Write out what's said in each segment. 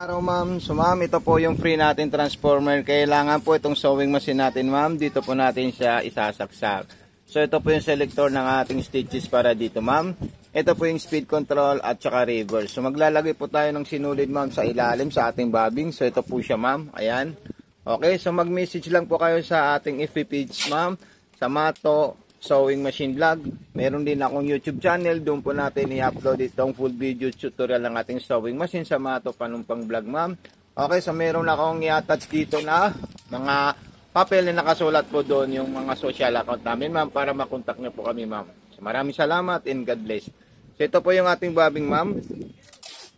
Araw ma'am, so ma'am, ito po yung free natin transformer. Kailangan po itong sewing machine natin ma'am, dito po natin siya isasaksak. So ito po yung selector ng ating stitches para dito ma'am. Ito po yung speed control at saka reverse. So maglalagay po tayo ng sinulid ma'am sa ilalim sa ating bobbing. So ito po siya ma'am, ayan. Okay, so mag-message lang po kayo sa ating FB page ma'am, sa Mato Sewing Machine Vlog. Meron din akong YouTube channel, doon po natin i-upload itong full video tutorial ng ating sewing machine sa Mato Panumpang Vlog ma'am. Okay, so meron akong i-attach dito na mga papel na nakasulat po doon yung mga social account namin ma'am para makontak nyo po kami ma'am. So maraming salamat and God bless. So ito po yung ating bobbing ma'am.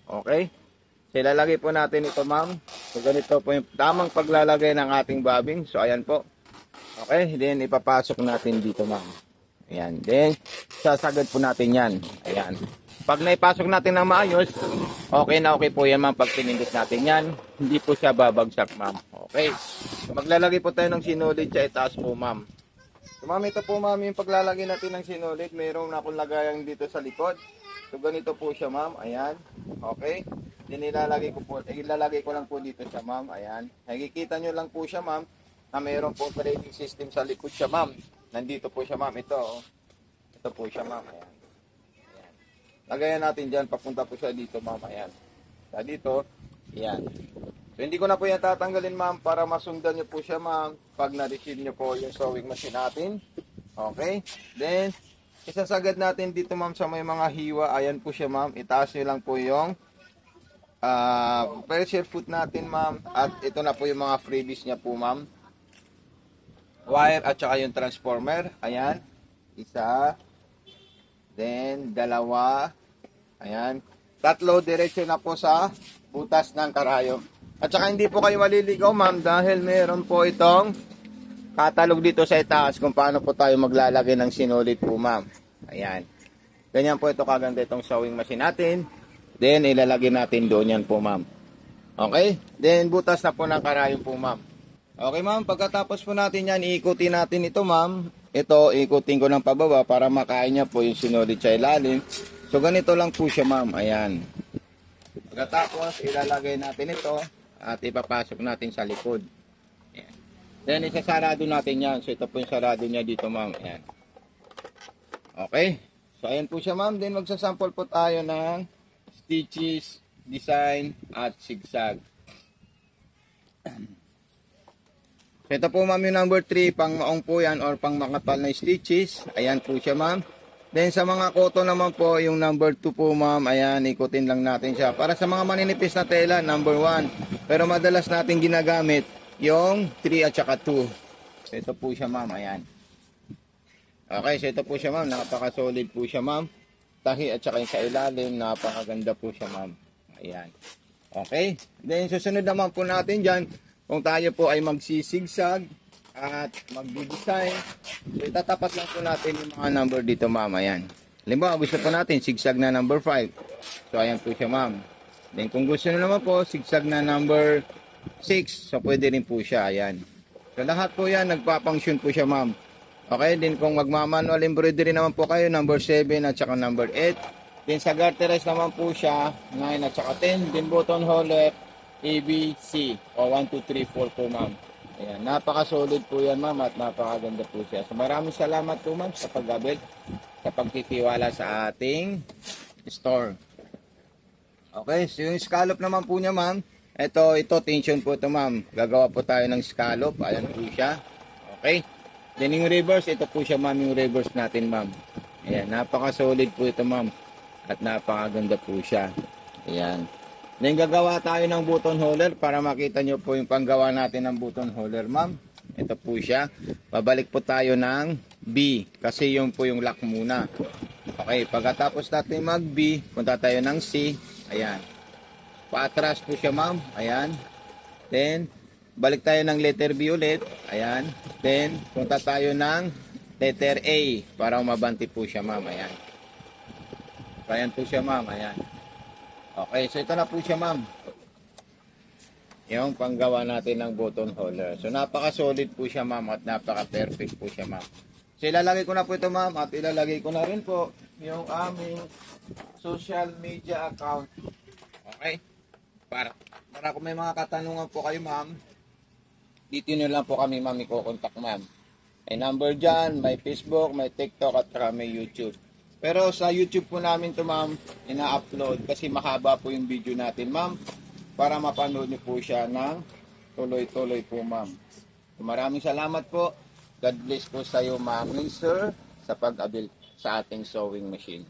Okay, so ilalagay po natin ito ma'am. So ganito po yung tamang paglalagay ng ating bobbing. So ayan po. Okay, then ipapasok natin dito ma'am. Ayan, then sasagad po natin yan. Ayan. Pag naipasok natin ng maayos, okay na okay po yan ma'am pag pinindot natin yan. Hindi po siya babagsak ma'am. Okay, so maglalagay po tayo ng sinulid sa itaas po ma'am. So ma'am, ito po ma'am yung paglalagay natin ng sinulid. Mayroon na akong lagayang dito sa likod. So ganito po siya ma'am. Ayan, okay. Then ilalagay ko lang po dito siya ma'am. Ayan, nakikita nyo lang po siya ma'am na mayroon po operating system sa likod siya ma'am. Nandito po siya ma'am. Ito, oh. Ito po siya ma'am. Ayan. Ayan. Lagayan natin dyan. Papunta po siya dito ma'am. Ayan. Sa dito. Ayan. So hindi ko na po yan tatanggalin ma'am para masundan nyo po siya ma'am pag na-receive nyo po yung sewing machine natin. Okay. Then, isasagad natin dito ma'am sa may mga hiwa. Ayan po siya ma'am. Itaas nyo lang po yung pressure foot natin ma'am. At ito na po yung mga freebies niya po ma'am. Wire at saka yung transformer. Ayan. Isa. Then, dalawa. Ayan. Tatlo, diretso na po sa butas ng karayom. At saka hindi po kayo maliligaw ma'am dahil meron po itong katalog dito sa itaas kung paano po tayo maglalagay ng sinulid po ma'am. Ayan. Ganyan po ito kaganda itong sewing machine natin. Then, ilalagay natin doon yan po ma'am. Okay. Then, butas na po ng karayom po ma'am. Okay ma'am, pagkatapos po natin yan, iikutin natin ito ma'am. Ito, iikutin ko ng pababa para makain niya po yung sinulid sa ilalim. So ganito lang po siya ma'am, ayan. Pagkatapos, ilalagay natin ito at ipapasok natin sa likod. Ayan. Then isasarado natin yan. So ito po yung sarado niya dito ma'am, ayan. Okay, so ayan po siya ma'am. Then magsasample po tayo ng stitches, design at zigzag. So ito po ma'am yung number 3, pang maong po yan or pang makapal na stitches. Ayan po siya ma'am. Then sa mga cotton naman po, yung number 2 po ma'am, ayan, ikutin lang natin siya. Para sa mga maninipis na tela, number 1. Pero madalas natin ginagamit yung 3 at saka 2. So ito po siya ma'am, ayan. Okay, so ito po siya ma'am, napaka-solid po siya ma'am. Tahi at saka yung sa ilalim, napakaganda po siya ma'am. Ayan. Okay, then susunod naman po natin dyan. Kung tayo po ay magsisigsag at magdi-design, so itatapat lang po natin yung mga number dito ma'am. Ayan. Halimbawa, gusto po natin sigsag na number 5. So ayan po siya ma'am. Then kung gusto nyo naman po, sigsag na number 6. So pwede rin po siya. Ayan. So lahat po yan, nagpa-function po siya ma'am. Okay, then kung magmamanual embroidery naman po kayo, number 7 at saka number 8. Then sa garterized naman po siya, 9 at saka 10. Then button hole left, A, B, C. O 1, 2, 3, 4 po ma'am. Ayan, napaka-solid po yan ma'am at napakaganda po siya. So maraming salamat po ma'am sa pag-abel, sa pagtitiwala sa ating store. Okay, so yung scallop naman po niya ma'am. Ito tension po ito ma'am. Gagawa po tayo ng scallop. Ayan po siya. Okay. Then yung reverse, ito po siya ma'am, yung reverse natin ma'am. Ayan, napaka-solid po ito ma'am. At napakaganda po siya. Ayan. Then gagawa tayo ng button holder para makita nyo po yung panggawa natin ng button holder ma'am. Ito po siya. Babalik po tayo ng B kasi yung po yung lock muna. Okay, pagkatapos natin mag B, punta tayo ng C. Ayan. Paatras po siya ma'am. Ayan. Then balik tayo ng letter B ulit. Ayan. Then punta tayo ng letter A para umabanti po siya ma'am. Ayan. Ayan po siya ma'am. Ayan. Okay, so ito na po siya ma'am. Yung panggawa natin ng button holder. So napaka-solid po siya ma'am at napaka-perfect po siya ma'am. So ilalagay ko na po ito ma'am at ilalagay ko na rin po yung aming social media account. Okay? Para Para kung may mga katanungan po kayo, ma'am, dito nyo lang po kami, ma'am, i-contact, ma'am. May number dyan, may Facebook, may TikTok, at saka may YouTube. Pero sa YouTube po namin to, ma'am, ina-upload kasi mahaba po yung video natin, ma'am, para mapanood nyo po siya ng tuloy-tuloy po, ma'am. Maraming salamat po. God bless po sa iyo, ma'am, sir, sa pag-abil sa ating sewing machine.